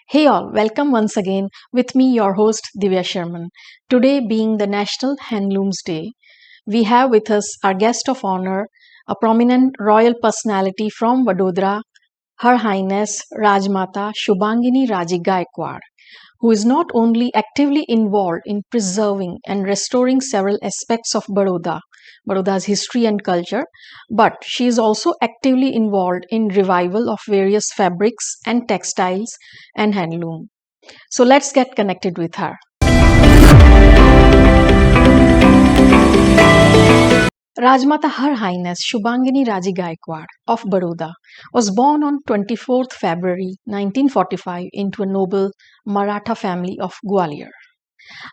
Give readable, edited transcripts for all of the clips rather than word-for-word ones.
Hey all, welcome once again with me, your host Divya Sharman. Today, being the National Handlooms Day, we have with us our guest of honor, a prominent royal personality from Vadodara, Her Highness Rajmata ShubhanginiRaje Gaekwad, who is not only actively involved in preserving and restoring several aspects of Baroda's history and culture, but she is also actively involved in revival of various fabrics and textiles and handloom. So let's get connected with her. Rajmata Her Highness ShubhanginiRaje Gaekwad of Baroda was born on 24th February 1945 into a noble Maratha family of Gwalior.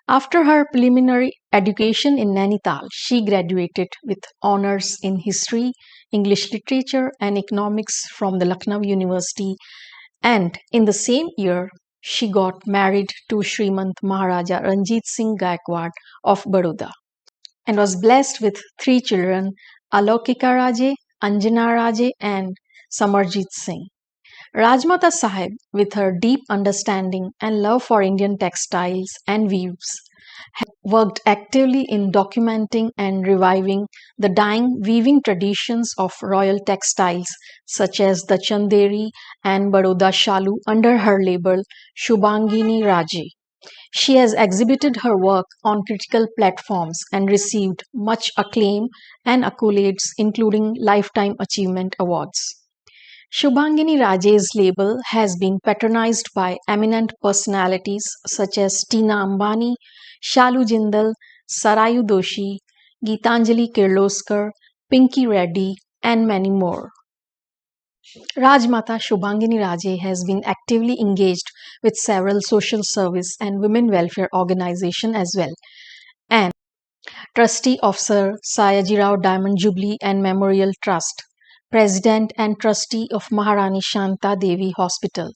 After her preliminary education in Nainital, she graduated with honors in history, English literature, and economics from the Lucknow University, and in the same year, she got married to Srimant Maharaja Ranjit Singh Gaekwad of Baroda and was blessed with three children, Alaukika Raje, Anjana Raje, and Samarjit Singh. Rajmata Sahib, with her deep understanding and love for Indian textiles and weaves, worked actively in documenting and reviving the dying weaving traditions of royal textiles such as the chanderi and Baroda shalu under her label Shubhangini Raje. She has exhibited her work on critical platforms and received much acclaim and accolades, including Lifetime Achievement Awards. Shubhangini Raje's label has been patronized by eminent personalities such as Tina Ambani, Shalu Jindal, Sarayu Doshi, Geetanjali Kirloskar, Pinky Reddy, and many more. Rajmata ShubhanginiRaje has been actively engaged with several social service and women welfare organizations as well, and trustee of Sir Sayajirao Diamond Jubilee and Memorial Trust, president and trustee of Maharani Shanta Devi Hospital,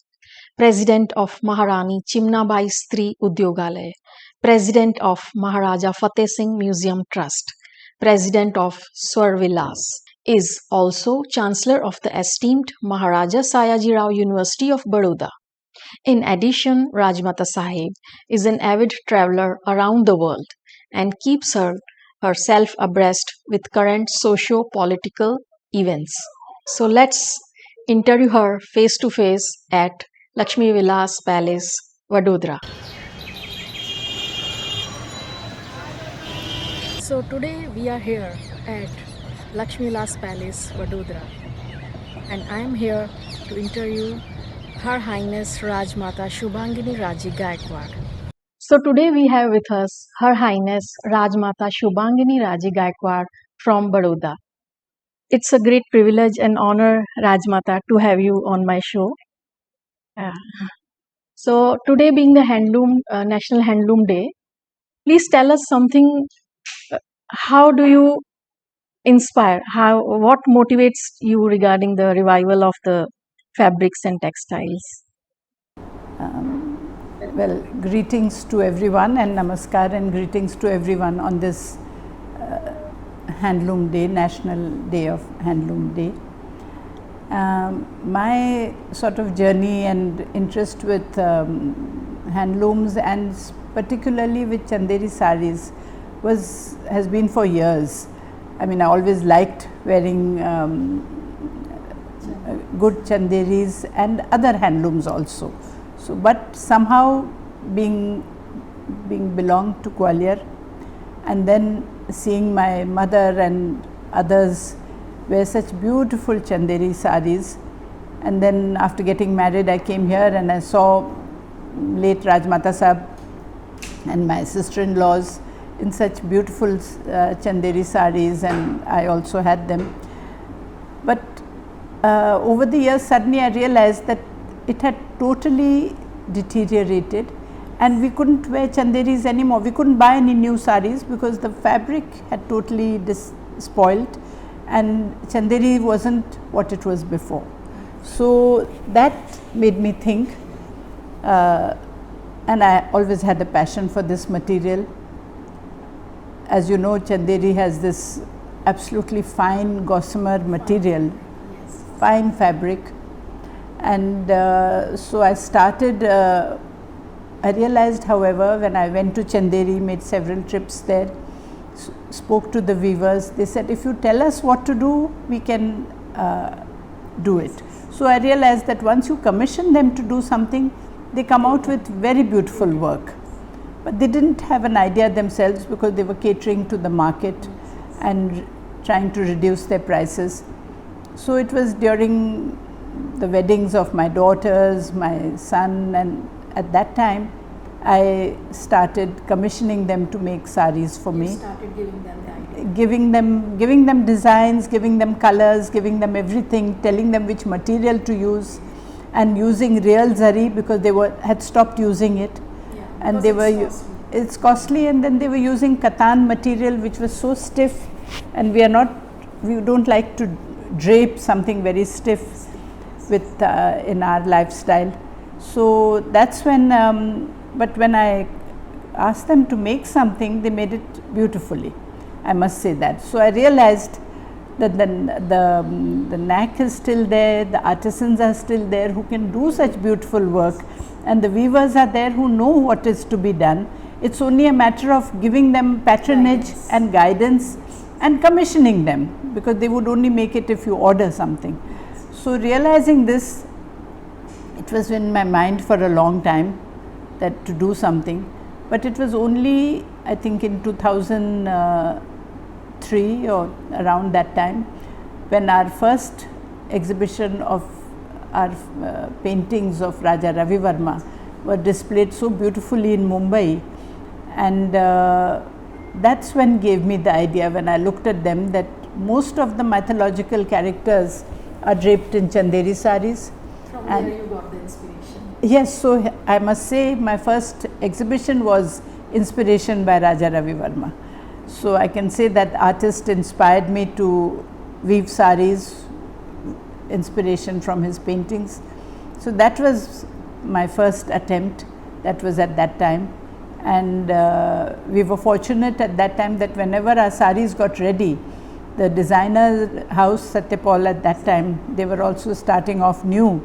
president of Maharani Chimnabai Stri Udyogalaya, president of Maharaja Fateh Singh Museum Trust, president of Swar Vilas, is also Chancellor of the esteemed Maharaja Sayajirao University of Baroda. In addition, Rajmata Sahib is an avid traveler around the world and keeps herself abreast with current socio-political events. So let's interview her face to face at Lakshmi Vilas Palace, Vadodara. So today we are here at Lakshmi Vilas Palace, Vadodara, and I am here to interview Her Highness Rajmata ShubhanginiRaje Gaekwad. So today we have with us Her Highness Rajmata ShubhanginiRaje Gaekwad from Baroda. It's a great privilege and honor, Rajmata, to have you on my show. Uh, so today being the National Handloom Day, please tell us something. How do you inspire? What motivates you regarding the revival of the fabrics and textiles? Well, greetings to everyone and namaskar and greetings to everyone on this Handloom Day, National Day of Handloom Day. My sort of journey and interest with handlooms and particularly with chanderi sarees has been for years. I mean, I always liked wearing good chanderis and other handlooms also. So, but somehow being belonged to Gwalior and then seeing my mother and others wear such beautiful chanderi sarees, and then after getting married I came here and I saw late Rajmata Sahib and my sister-in-laws in such beautiful chanderi sarees, and I also had them. But over the years suddenly I realized that it had totally deteriorated and we couldn't wear chanderis anymore. We couldn't buy any new sarees because the fabric had totally spoiled and chanderi wasn't what it was before. So that made me think, and I always had a passion for this material. As you know, chanderi has this absolutely fine gossamer material, fine fabric, And so I started, I realized, however, when I went to Chanderi, made several trips there, spoke to the weavers, they said, if you tell us what to do, we can do it. So I realized that once you commission them to do something, they come out with very beautiful work. But they didn't have an idea themselves because they were catering to the market and trying to reduce their prices. So it was during the weddings of my daughters, my son, and at that time I started commissioning them to make sarees for me. You started giving them the idea. Giving them designs, giving them colors, giving them everything, telling them which material to use, and using real zari because they had stopped using it. Yeah, and they were it's costly, and then they were using katan material which was so stiff, and we don't like to drape something very stiff with in our lifestyle. So that's when but when I asked them to make something, they made it beautifully, I must say that. So I realized that the knack is still there, the artisans are still there who can do such beautiful work, and the weavers are there who know what is to be done. It's only a matter of giving them patronage and guidance and commissioning them, because they would only make it if you order something. So realizing this, it was in my mind for a long time that to do something, but it was only, I think, in 2003 or around that time when our first exhibition of our paintings of Raja Ravi Verma were displayed so beautifully in Mumbai, and that's when gave me the idea, when I looked at them, that most of the mythological characters are draped in chanderi sarees. From where you got the inspiration? Yes, so I must say my first exhibition was inspiration by Raja Ravi Verma. So I can say that artist inspired me to weave sarees, inspiration from his paintings. So that was my first attempt, that was at that time. And we were fortunate at that time that whenever our sarees got ready, the designer house Satyapal at that time, they were also starting off new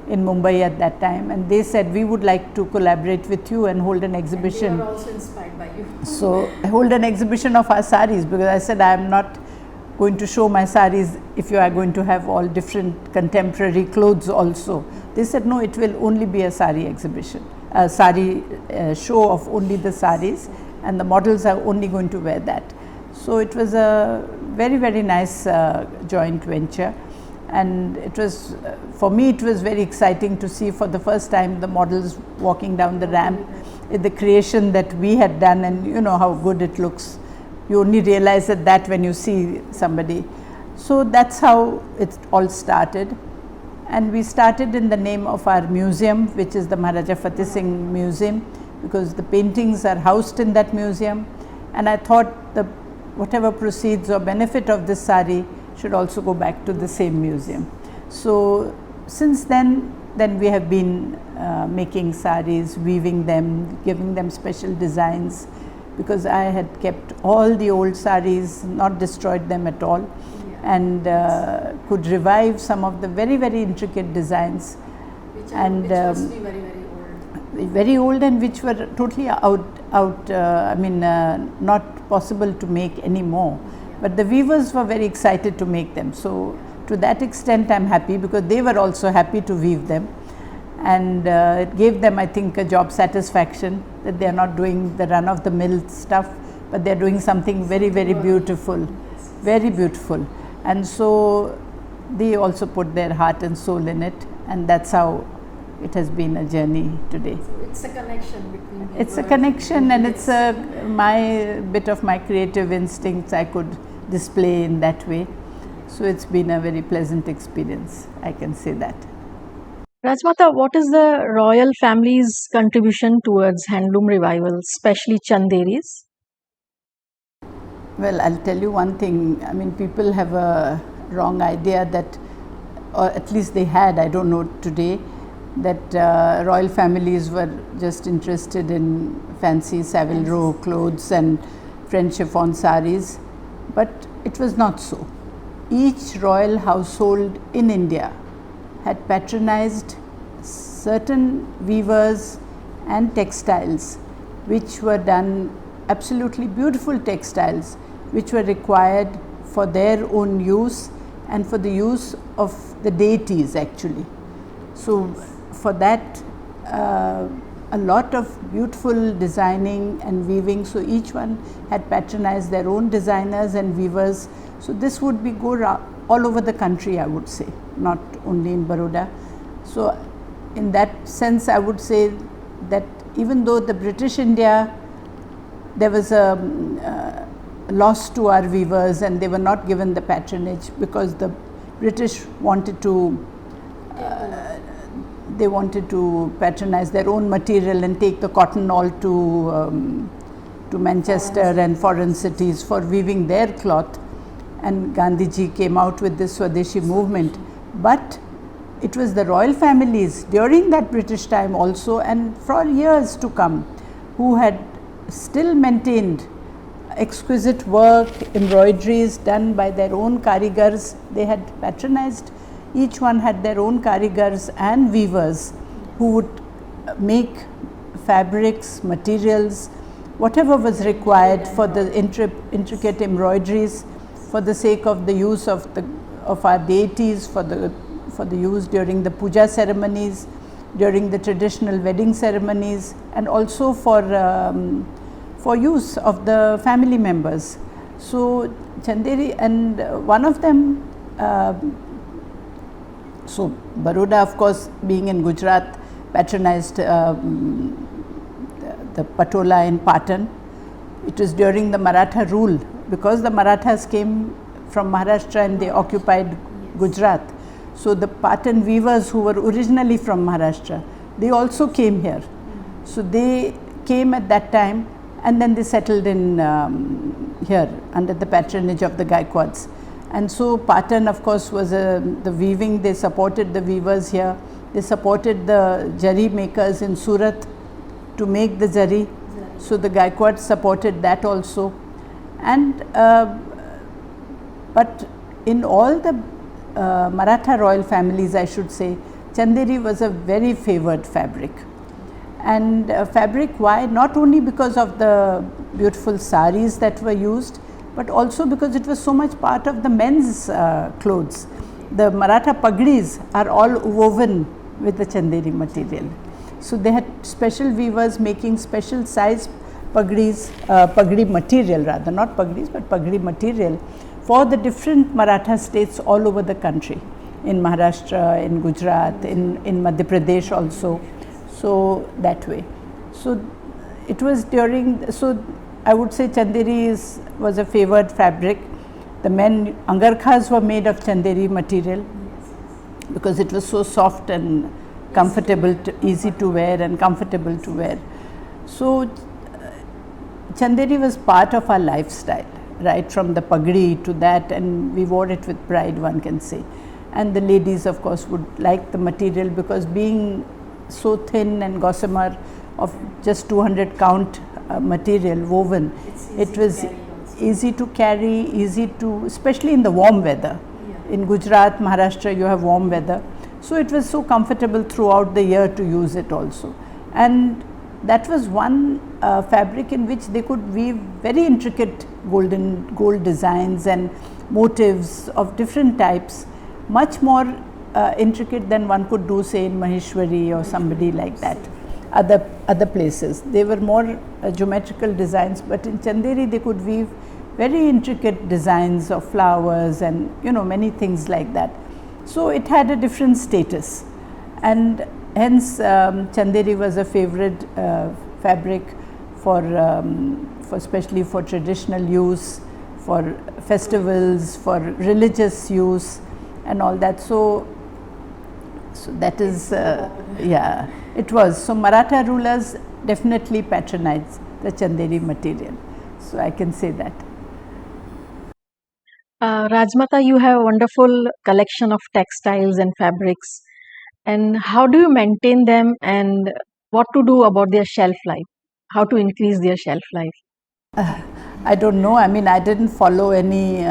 in Mumbai at that time, and they said, we would like to collaborate with you and hold an exhibition. And they were also inspired by you. So I hold an exhibition of our sarees, because I said I am not going to show my sarees if you are going to have all different contemporary clothes also. They said, no, it will only be a saree exhibition, a saree show of only the sarees, and the models are only going to wear that. So it was a very, very nice joint venture, and it was, for me it was very exciting to see for the first time the models walking down the ramp, the creation that we had done, and you know how good it looks. You only realize that when you see somebody. So that's how it all started, and we started in the name of our museum, which is the Maharaja Fateh Singh Museum, because the paintings are housed in that museum, and I thought whatever proceeds or benefit of this saree should also go back to the same museum. So since then we have been making sarees, weaving them, giving them special designs, because I had kept all the old sarees, not destroyed them at all, and could revive some of the very, very intricate designs, which must be very, very old. Very old, and which were totally not possible to make anymore. But the weavers were very excited to make them. So to that extent I am happy, because they were also happy to weave them, and it gave them, I think, a job satisfaction that they are not doing the run of the mill stuff, but they are doing something very, very beautiful, very beautiful. And so they also put their heart and soul in it, and that's how it has been a journey today. So it's a connection between. It's a connection, and it's my bit of my creative instincts I could display in that way. So it's been a very pleasant experience, I can say that. Rajmata, what is the royal family's contribution towards handloom revival, especially chanderis? Well, I'll tell you one thing. I mean, people have a wrong idea that, or at least they had, I don't know today, that royal families were just interested in fancy Savile Row clothes and French chiffon sarees, but it was not so. Each royal household in India had patronized certain weavers and textiles which were done, absolutely beautiful textiles which were required for their own use and for the use of the deities actually. So for that a lot of beautiful designing and weaving, so each one had patronized their own designers and weavers. So this would be all over the country, I would say, not only in Baroda. So in that sense I would say that even though the British India, there was a loss to our weavers and they were not given the patronage because the British wanted to they wanted to patronize their own material and take the cotton all to Manchester and foreign cities for weaving their cloth, and Gandhiji came out with this Swadeshi movement. But it was the royal families during that British time also and for years to come who had still maintained exquisite work, embroideries done by their own karigars. They had patronized, each one had their own karigars and weavers who would make fabrics, materials, whatever was required for the intricate embroideries for the sake of the use of our deities, for the use during the puja ceremonies, during the traditional wedding ceremonies, and also for use of the family members. So chanderi, and one of them, so Baroda of course being in Gujarat patronized the patola in Patan. It was during the Maratha rule, because the Marathas came from Maharashtra and they occupied Gujarat. So the Patan weavers who were originally from Maharashtra, they also came here. So they came at that time and then they settled in here under the patronage of the Gaekwads. And so Patan of course was the weaving, they supported the weavers here, they supported the jari makers in Surat to make the jari. So the Gaekwads supported that also. And but in all the Maratha royal families, I should say, chanderi was a very favored fabric. And fabric, why? Not only because of the beautiful sarees that were used, but also because it was so much part of the men's clothes. The Maratha pagdis are all woven with the chanderi material. So they had special weavers making special size pagdis, pagdi material rather, not pagdis but pagdi material for the different Maratha states all over the country, in Maharashtra, in Gujarat, in Madhya Pradesh also. So that way. So it was during, so I would say chanderi was a favored fabric. The men angarkhas were made of chanderi material because it was so soft and comfortable, easy to wear and comfortable to wear. So chanderi was part of our lifestyle, right from the pagdi to that, and we wore it with pride, one can say. And the ladies of course would like the material because being so thin and gossamer of just 200 count material woven, it was easy to carry, easy to, especially in the warm weather. In Gujarat, Maharashtra, you have warm weather. So it was so comfortable throughout the year to use it also. And that was one fabric in which they could weave very intricate gold designs and motifs of different types, much more intricate than one could do, say, in Maheshwari or somebody like that. Other places, they were more geometrical designs, but in chanderi they could weave very intricate designs of flowers and many things like that. So it had a different status, and hence chanderi was a favorite fabric for especially for traditional use, for festivals, for religious use and all that. So that is yeah, it was. So Maratha rulers definitely patronized the chanderi material, so I can say that. Rajmata, you have a wonderful collection of textiles and fabrics. And how do you maintain them, and what to do about their shelf life? How to increase their shelf life? I don't know. I mean, I didn't follow any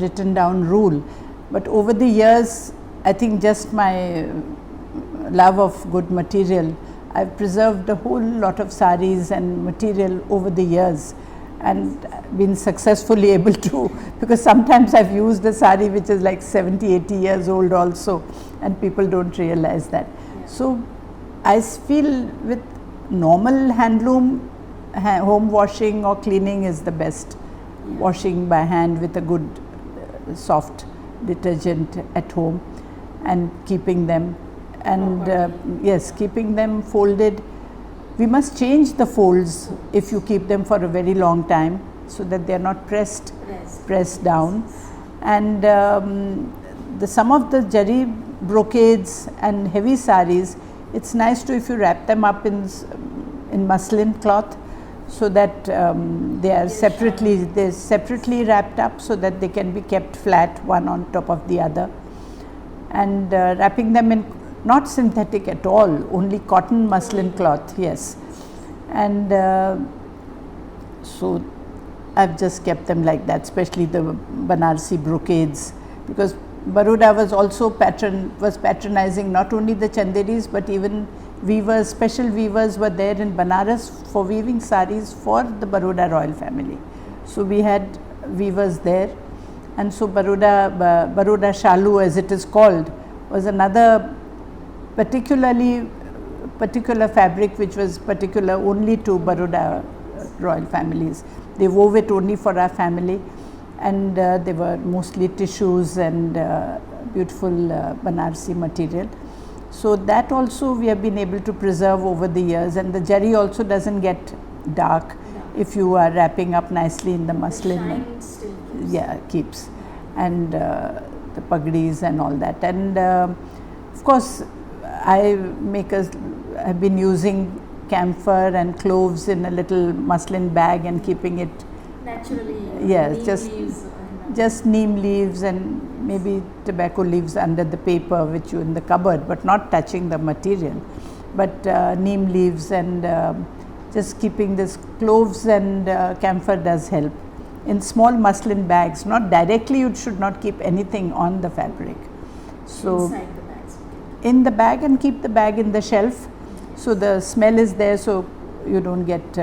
written down rule, but over the years, I think just my love of good material, I've preserved a whole lot of sarees and material over the years and been successfully able to, because sometimes I've used a saree which is like 70, 80 years old also, and people don't realize that. So I feel with normal handloom, home washing or cleaning is the best. Washing by hand with a good soft detergent at home and keeping them, and yes, keeping them folded. We must change the folds if you keep them for a very long time, so that they are not pressed down. And some of the jari brocades and heavy sarees, it's nice to, if you wrap them up in muslin cloth, so that they are separately wrapped up, so that they can be kept flat, one on top of the other. And wrapping them in not synthetic at all, only cotton muslin cloth, yes. And so I've just kept them like that, especially the Banarsi brocades, because Baroda was also patronizing not only the chanderis, but even weavers, special weavers were there in Banaras for weaving sarees for the Baroda royal family. So we had weavers there, and so Baroda Shalu, as it is called, was another particular fabric which was particular only to Baroda royal families. They wove it only for our family, and they were mostly tissues and beautiful Banarsi material. So that also we have been able to preserve over the years, and the jari also doesn't get dark if you are wrapping up nicely in the muslin. Keeps. And the pagdis and all that. And of course, I've been using camphor and cloves in a little muslin bag and keeping it naturally. Yes, just neem leaves and maybe tobacco leaves under the paper which you in the cupboard, but not touching the material. But neem leaves and just keeping this cloves and camphor does help. In small muslin bags, not directly, you should not keep anything on the fabric. So Inside the bags. in the bag, and keep the bag in the shelf, so the smell is there, so you don't get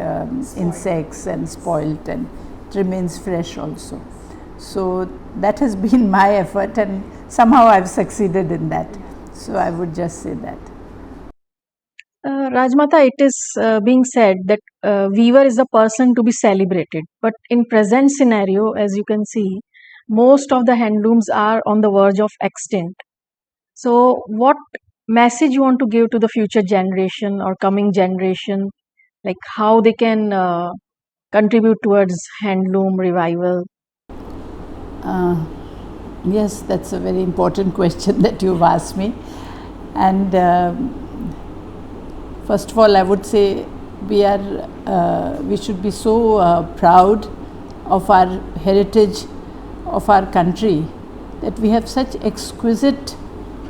insects and spoilt, and it remains fresh also. So that has been my effort, and somehow I've succeeded in that. So I would just say that. Rajmata, it is being said that weaver is a person to be celebrated. But in present scenario, as you can see, most of the handlooms are on the verge of extinct. So what message you want to give to the future generation or coming generation, like how they can contribute towards handloom revival? Yes, that's a very important question that you've asked me. And first of all, I would say we should be so proud of our heritage of our country, that we have such exquisite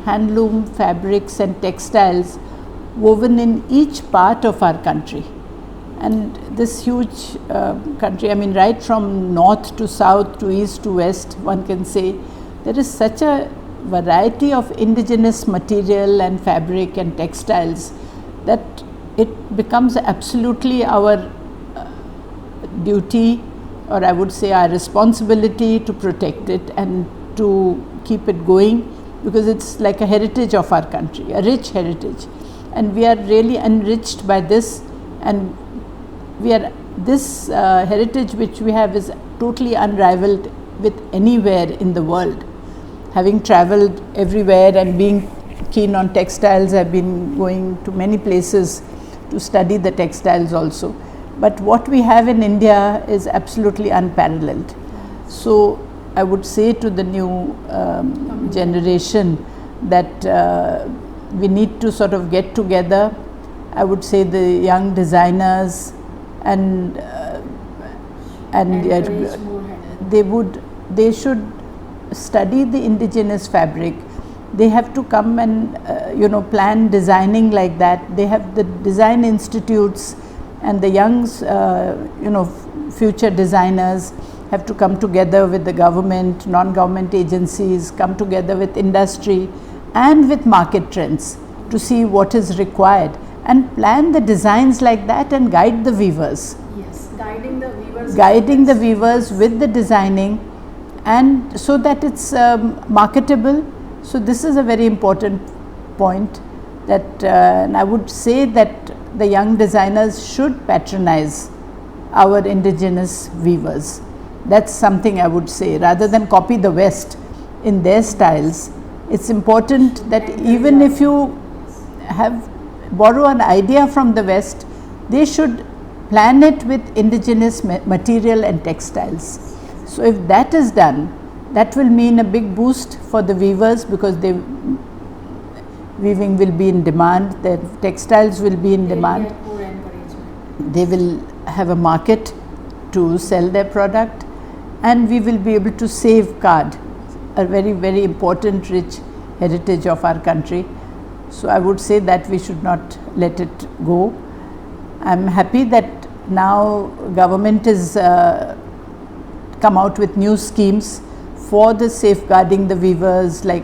handloom fabrics and textiles woven in each part of our country. And this huge country, I mean, right from north to south to east to west, one can say, there is such a variety of indigenous material and fabric and textiles that it becomes absolutely our duty, or I would say our responsibility, to protect it and to keep it going, because it's like a heritage of our country, a rich heritage, and we are really enriched by this. And this heritage which we have is totally unrivaled with anywhere in the world. Having traveled everywhere and being keen on textiles, I've been going to many places to study the textiles also. But what we have in India is absolutely unparalleled. So I would say to the new generation that we need to sort of get together. I would say the young designers and they should study the indigenous fabric. They have to come and plan designing like that. They have the design institutes, and the young future designers have to come together with the government, non-government agencies, come together with industry, and with market trends to see what is required and plan the designs like that and guide the weavers. Yes, guiding the weavers. Guiding the weavers with the designing, and so that it's marketable. So this is a very important point that and I would say that the young designers should patronize our indigenous weavers. That's something I would say, rather than copy the West in their styles. It's important that even if you have borrow an idea from the West, they should plan it with indigenous material and textiles. So if that is done, that will mean a big boost for the weavers, because they weaving will be in demand, their textiles will be in demand, they will have a market to sell their product, and we will be able to safeguard a very, very important rich heritage of our country. So I would say that we should not let it go. I am happy that now government is come out with new schemes for the safeguarding the weavers, like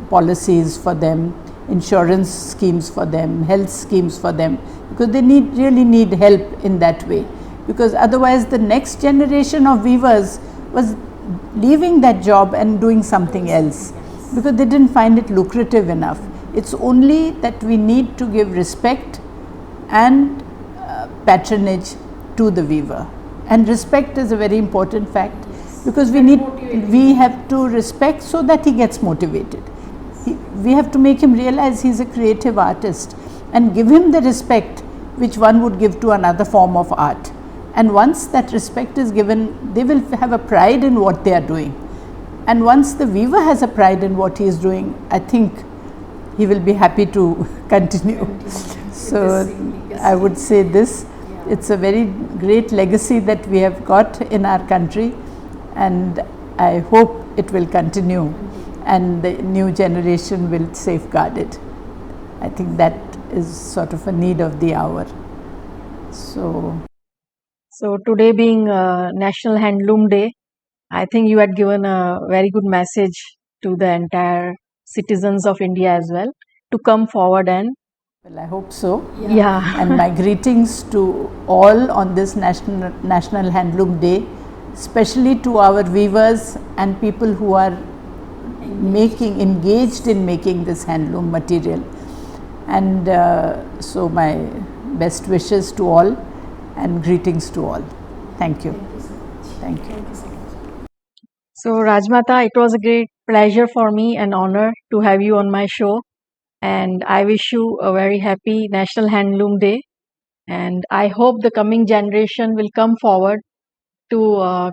policies for them, insurance schemes for them, health schemes for them, because they really need help in that way, because otherwise the next generation of weavers was leaving that job and doing something else because they didn't find it lucrative enough. It's only that we need to give respect and patronage to the weaver, and respect is a very important fact, because we have to respect so that he gets motivated. We have to make him realize he's a creative artist and give him the respect which one would give to another form of art. And once that respect is given, they will have a pride in what they are doing. And once the weaver has a pride in what he is doing, I think he will be happy to continue. So I would say this, it's a very great legacy that we have got in our country, and I hope it will continue and the new generation will safeguard it. I think that is sort of a need of the hour. So today being National Handloom Day, I think you had given a very good message to the entire citizens of India as well to come forward and. Well, I hope so. Yeah. And my greetings to all on this National Handloom Day, especially to our weavers and people who are engaged in making this handloom material. And so my best wishes to all and greetings to all. Thank you. Thank you. So Rajmata, it was a great pleasure for me and honor to have you on my show. And I wish you a very happy National Handloom Day. And I hope the coming generation will come forward to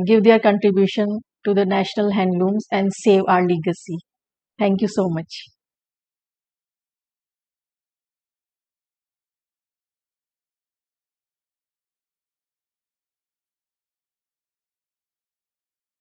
give their contribution to the national handlooms and save our legacy. Thank you so much.